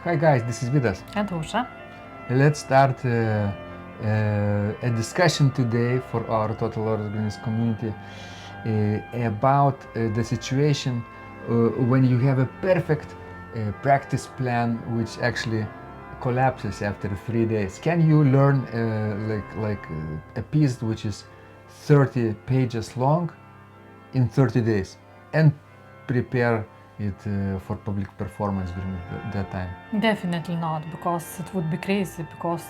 Hi guys, this is Vidas and Aušra. Let's start a discussion today for our Total Organist community about the situation when you have a perfect practice plan which actually collapses after 3 days. Can you learn a piece which is 30 pages long in 30 days and prepare it for public performance during that time? Definitely not, because it would be crazy, because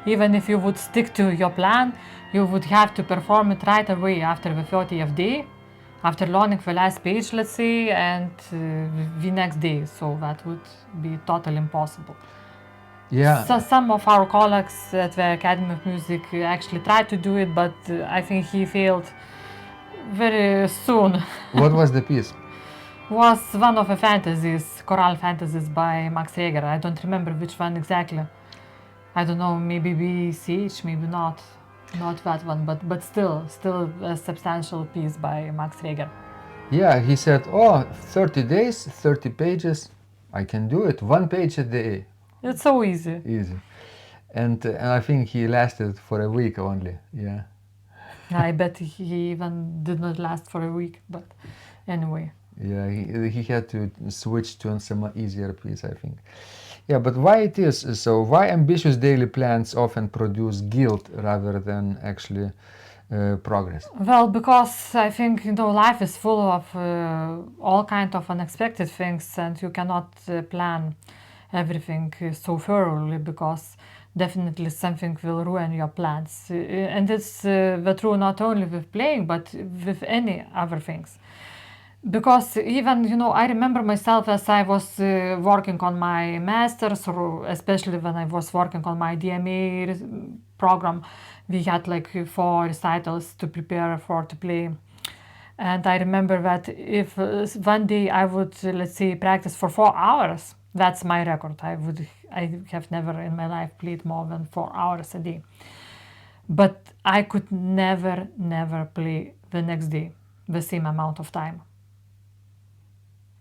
even if you would stick to your plan, you would have to perform it right away after the 30th day, after learning the last page, let's say, and the next day, so that would be totally impossible. Yeah. So some of our colleagues at the Academy of Music actually tried to do it, but I think he failed very soon. What was the piece? Was one of the fantasies, choral fantasies by Max Reger. I don't remember which one exactly. I don't know, maybe BCH, maybe not that one, but still a substantial piece by Max Reger. Yeah, he said, 30 days, 30 pages, I can do it, 1 page a day. It's so easy. Easy. And I think he lasted for a week only, yeah. I bet he even did not last for a week, but anyway. Yeah, he had to switch to some easier piece, I think. Yeah, but why it is so? Why ambitious daily plans often produce guilt rather than actually progress? Well, because I think life is full of all kinds of unexpected things, and you cannot plan everything so thoroughly, because definitely something will ruin your plans. And it's the true not only with playing, but with any other things. Because even, I remember myself as I was working on my master's, or especially when I was working on my DMA program, we had like 4 recitals to prepare for to play. And I remember that if one day I would, let's say, practice for 4 hours, that's my record. I have never in my life played more than 4 hours a day. But I could never play the next day the same amount of time.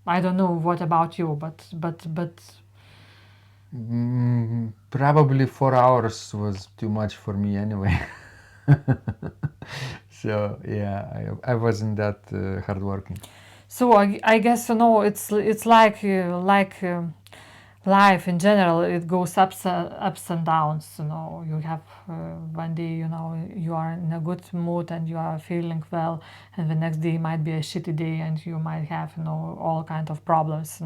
I don't know what about you, but probably 4 hours was too much for me anyway. So yeah, I wasn't that hardworking. So I guess it's like life in general. It goes ups and downs. You have one day you are in a good mood and you are feeling well, and the next day might be a shitty day and you might have all kind of problems.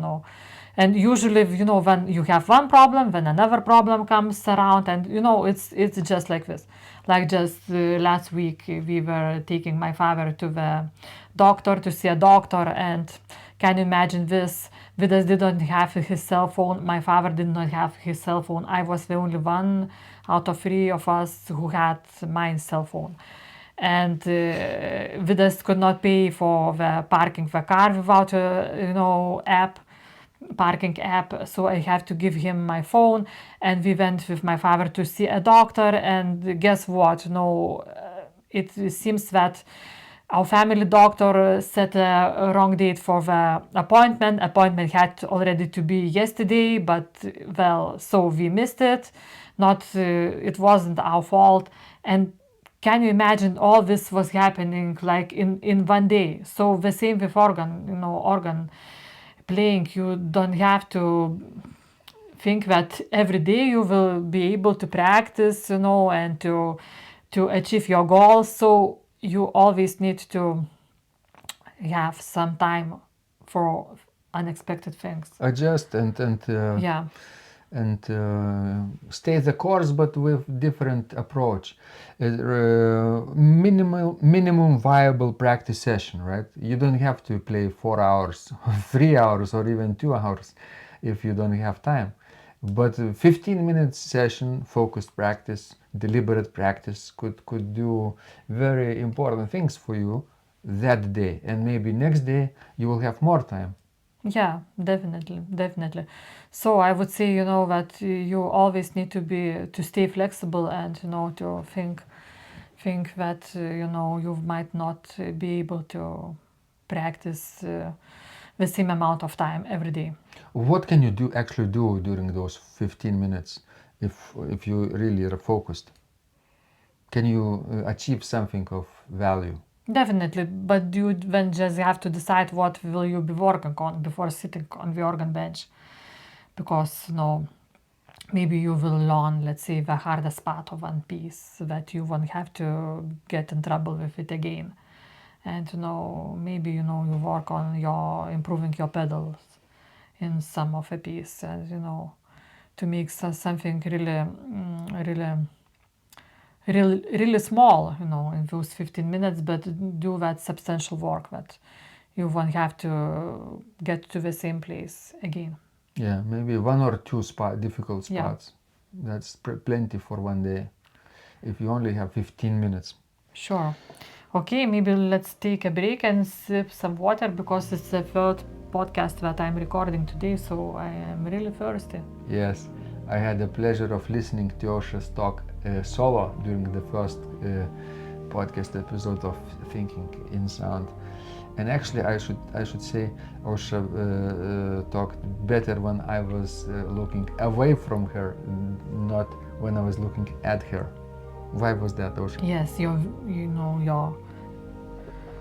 And usually when you have one problem, then another problem comes around, and it's just like this. Like just last week we were taking my father to the doctor to see a doctor, and can you imagine this? Vidas didn't have his cell phone. My father did not have his cell phone. I was the only one out of 3 of us who had my cell phone. And Vidas could not pay for the parking the car without a parking app, so I have to give him my phone, and we went with my father to see a doctor, and guess what? It seems that our family doctor set a wrong date for the appointment. Appointment had already to be yesterday, but so we missed it. It wasn't our fault. And can you imagine all this was happening like in one day? So the same with organ playing. You don't have to think that every day you will be able to practice, and to achieve your goals. So you always need to have some time for unexpected things. Adjust and Yeah. And stay the course, but with different approach. Minimum viable practice session, right? You don't have to play 4 hours, 3 hours, or even 2 hours if you don't have time. But 15 minutes session, focused practice, deliberate practice could do very important things for you that day, and maybe next day you will have more time. Yeah, definitely. So I would say, that you always need to stay flexible, and to think that you might not be able to practice the same amount of time every day. what can you actually do during those 15 minutes if you really are focused? Can you achieve something of value? Definitely, but you then just have to decide what will you be working on before sitting on the organ bench, because maybe you will learn, let's say, the hardest part of one piece that you won't have to get in trouble with it again. And maybe you work on your improving your pedals in some of a piece, and to make something really small, in those 15 minutes, but do that substantial work that you won't have to get to the same place again. Yeah, maybe one or two difficult spots. Yeah. That's plenty for one day if you only have 15 minutes. Sure. Okay, maybe let's take a break and sip some water, because it's the third podcast that I'm recording today, so I am really thirsty. Yes, I had the pleasure of listening to Ausra's talk solo during the first podcast episode of Thinking in Sound. And actually, I should say Ausra talked better when I was looking away from her, not when I was looking at her. Why was that, Ausra? Yes, your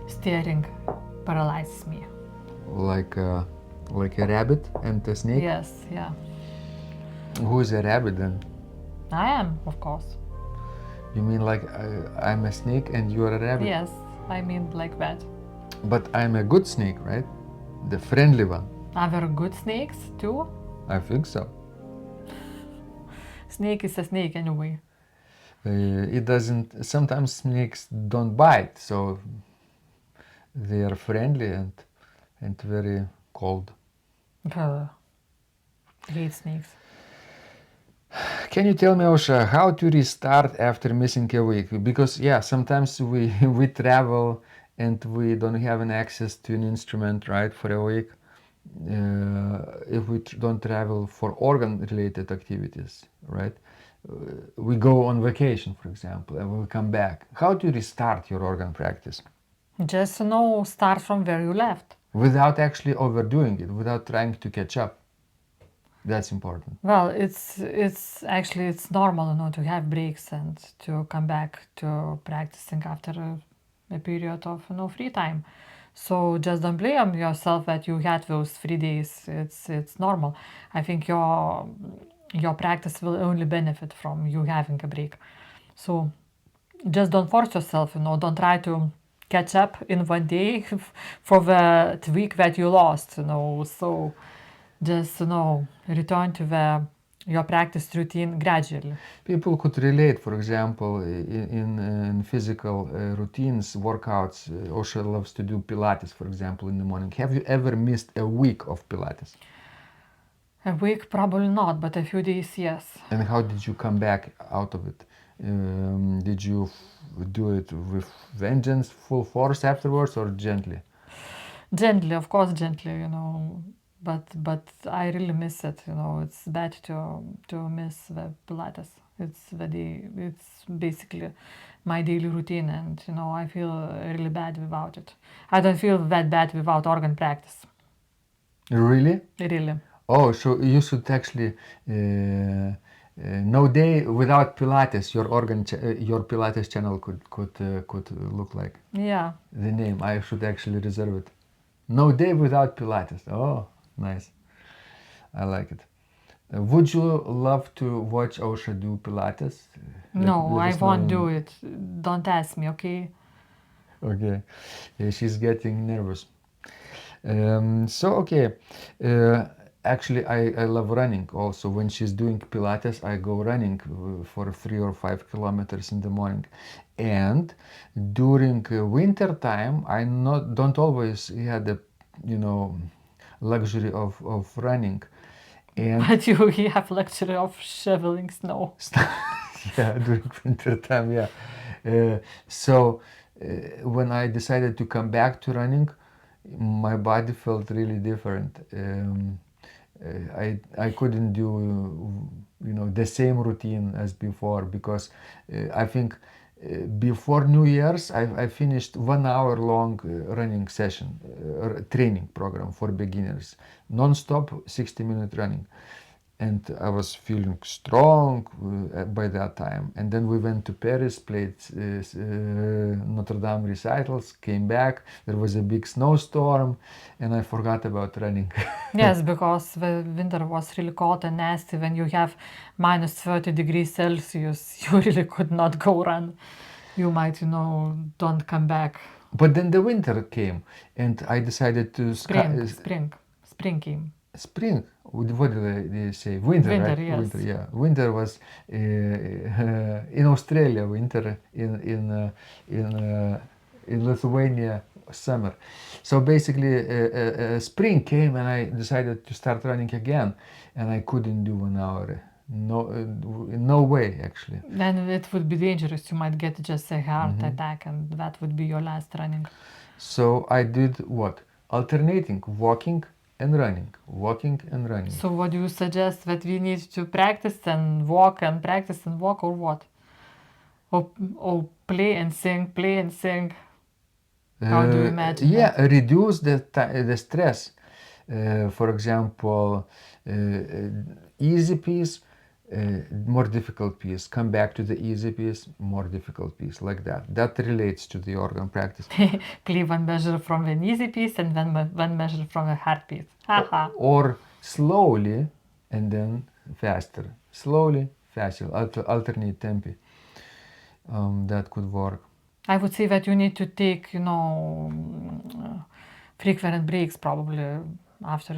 staring paralyzes me. Like a rabbit and a snake? Yes, yeah. Who is a rabbit then? I am, of course. You mean like I'm a snake and you're a rabbit? Yes, I mean like that. But I'm a good snake, right? The friendly one. Are there good snakes too? I think so. Snake is a snake anyway. It doesn't. Sometimes snakes don't bite, so they are friendly and very cold. Hate snakes. Can you tell me, Ausra, how to restart after missing a week? Because sometimes we travel and we don't have an access to an instrument, right, for a week. If we don't travel for organ-related activities, right? We go on vacation, for example, and we come back. How do you restart your organ practice? Just start from where you left. Without actually overdoing it, without trying to catch up. That's important. Well, it's actually normal, to have breaks and to come back to practicing after a period of free time. So just don't blame yourself that you had those 3 days. It's normal. I think your practice will only benefit from you having a break. So just don't force yourself. Don't try to catch up in one day for the week that you lost. So just return to your practice routine gradually. People could relate, for example, in physical routines, workouts. Ausra loves to do Pilates, for example, in the morning. Have you ever missed a week of Pilates? A week, probably not, but a few days, yes. And how did you come back out of it? Did you do it with vengeance, full force afterwards, or gently? Gently, of course, gently, but I really miss it. It's bad to miss the Pilates. It's basically my daily routine, and I feel really bad without it. I don't feel that bad without organ practice. Really? Really. Oh, so you should actually no day without Pilates. Your Pilates channel could look like. Yeah. The name, I should actually reserve it. No day without Pilates. Oh, nice. I like it. Would you love to watch Ausra do Pilates? No, I won't do it. Don't ask me, okay? Okay. She's getting nervous. Actually, I love running also. When she's doing Pilates, I go running for 3 or 5 kilometers in the morning. And during winter time, I don't always had the luxury of running. And But you have luxury of shoveling snow. yeah, during winter time, yeah. So when I decided to come back to running, my body felt really different. I couldn't do the same routine as before, because I think before New Year's, I finished 1 hour long running session, training program for beginners, non-stop 60-minute running. And I was feeling strong by that time. And then we went to Paris, played Notre Dame recitals, came back. There was a big snowstorm, and I forgot about running. Yes, because the winter was really cold and nasty. When you have minus 30 degrees Celsius, you really could not go run. You might, don't come back. But then the winter came, and I decided to Spring came. Spring. What did they say? Winter, right? Yes. Winter, yeah. Winter was in Australia. Winter in Lithuania, summer. So basically, spring came, and I decided to start running again, and I couldn't do 1 hour. No way, actually. Then it would be dangerous. You might get just a heart attack, and that would be your last running. So I did what? Alternating, walking and running, walking and running. So what do you suggest, that we need to practice and walk or what? Or play and sing? How do you imagine Yeah, reduce the stress. For example, easy piece, more difficult piece. Come back to the easy piece, more difficult piece, like that. That relates to the organ practice. Play one measure from an easy piece and one measure from a hard piece. Or slowly and then faster. Slowly, faster. Alternate tempi. That could work. I would say that you need to take, frequent breaks probably after,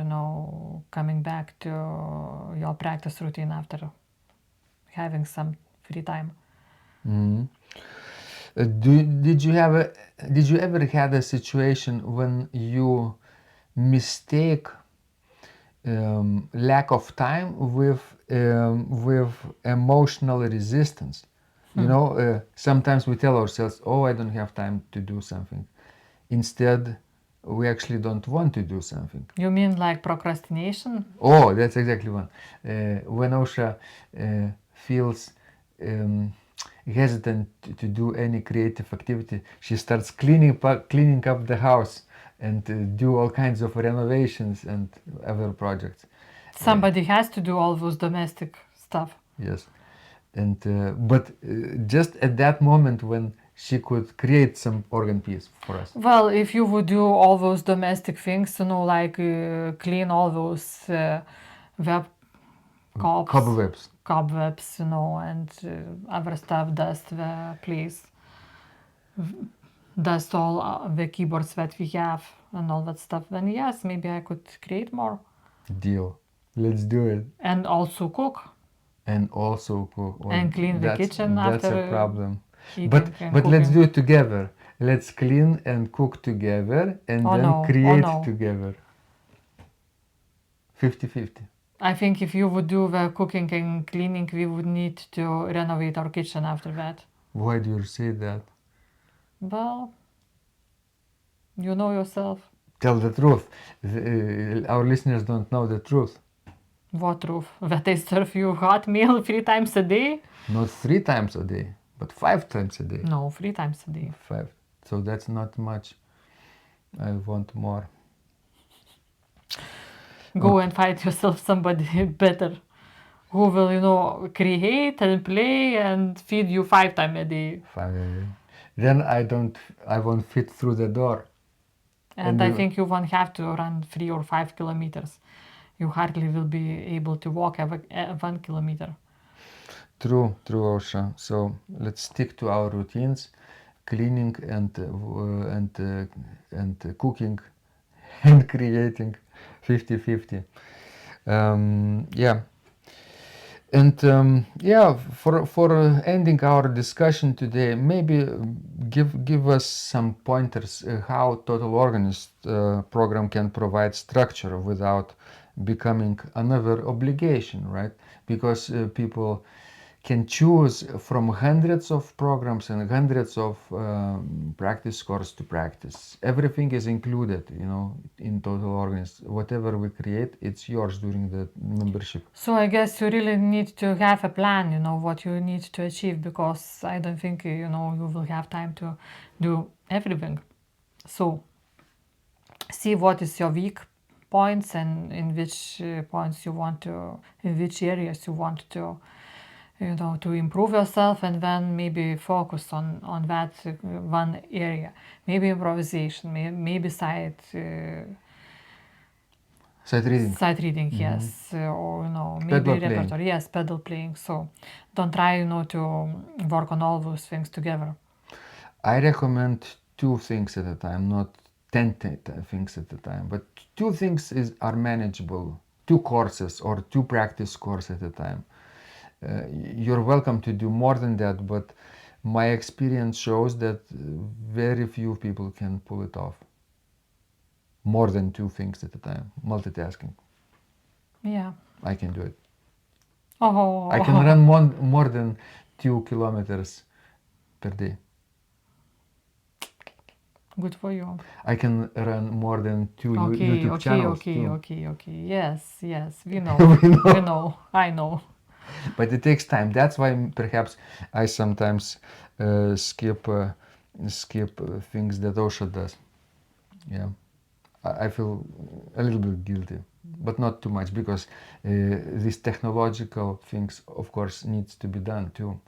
coming back to your practice routine after having some free time. Did you ever had a situation when you mistake lack of time with emotional resistance? Sometimes we tell ourselves, "Oh, I don't have time to do something." Instead, we actually don't want to do something. You mean like procrastination? Oh, that's exactly one. When Ausra feels hesitant to do any creative activity, she starts cleaning up the house and do all kinds of renovations and other projects. Somebody has to do all those domestic stuff. Yes. And but just at that moment when she could create some organ piece for us. Well, if you would do all those domestic things, like clean all those cobwebs, and other stuff, dust the place, dust all the keyboards that we have and all that stuff, then yes, maybe I could create more. Deal. Let's do it. And also cook. And also cook. Well, and clean the kitchen that's after a problem. But let's do it together. Let's clean and cook together and create together. 50-50. I think if you would do the cooking and cleaning, we would need to renovate our kitchen after that. Why do you say that? Well, you know yourself. Tell the truth. Our listeners don't know the truth. What truth? That I serve you hot meal 3 times a day? Not 3 times a day, but 5 times a day. No, 3 times a day. 5. So that's not much. I want more. Go and find yourself somebody better who will, create and play and feed you 5 times a day. 5 a day. Then I won't fit through the door. And I think you won't have to run 3 or 5 kilometers. You hardly will be able to walk 1 kilometer. True, Ausra. So let's stick to our routines: cleaning and cooking and creating. 50-50. Yeah. And for ending our discussion today, maybe give us some pointers how Total Organist program can provide structure without becoming another obligation, right? Because people can choose from hundreds of programs and hundreds of practice course to practice. Everything is included, in Total Organist. Whatever we create, it's yours during the membership. So I guess you really need to have a plan, what you need to achieve, because I don't think, you will have time to do everything. So see what is your weak points and in which points you want to, in which areas you want to, to improve yourself, and then maybe focus on that one area. Maybe improvisation, maybe sight reading, yes, or maybe Pedal playing. repertoire, yes, pedal playing. So don't try, to work on all those things together. I recommend 2 things at a time, not 10 things at a time, but 2 things are manageable. 2 courses or 2 practice courses at a time. You're welcome to do more than that, but my experience shows that very few people can pull it off. More than 2 things at a time, multitasking. Yeah. I can do it. Oh. I can run more than 2 kilometers per day. Good for you. I can run more than 2 YouTube channels. Okay. Yes. We know. We know. I know. But it takes time. That's why perhaps I sometimes skip things that Ausra does. Yeah, I feel a little bit guilty, but not too much, because these technological things, of course, needs to be done too.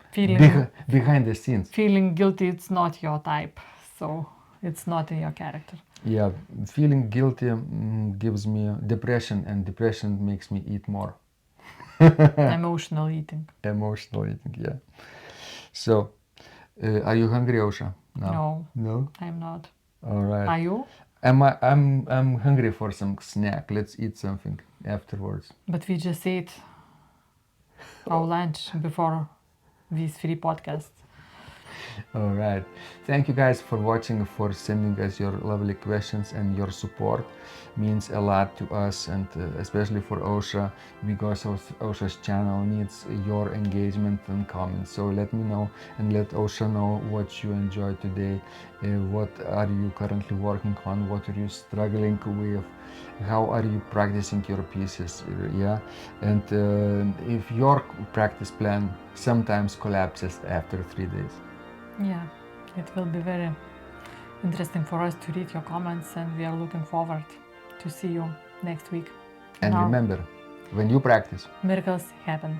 Behind the scenes. Feeling guilty, it's not your type, so it's not in your character. Yeah, feeling guilty gives me depression, and depression makes me eat more. Emotional eating. Emotional eating, yeah. So, are you hungry, Ausra? No, I'm not. All right. Are you? I'm hungry for some snack. Let's eat something afterwards. But we just ate our lunch before these 3 podcasts. All right. Thank you guys for watching, for sending us your lovely questions, and your support means a lot to us, and especially for Ausra, because Ausra's channel needs your engagement and comments. So let me know, and let Ausra know what you enjoyed today, what are you currently working on, what are you struggling with, how are you practicing your pieces, and if your practice plan sometimes collapses after 3 days. Yeah, it will be very interesting for us to read your comments, and we are looking forward to see you next week. And remember, when you practice, miracles happen.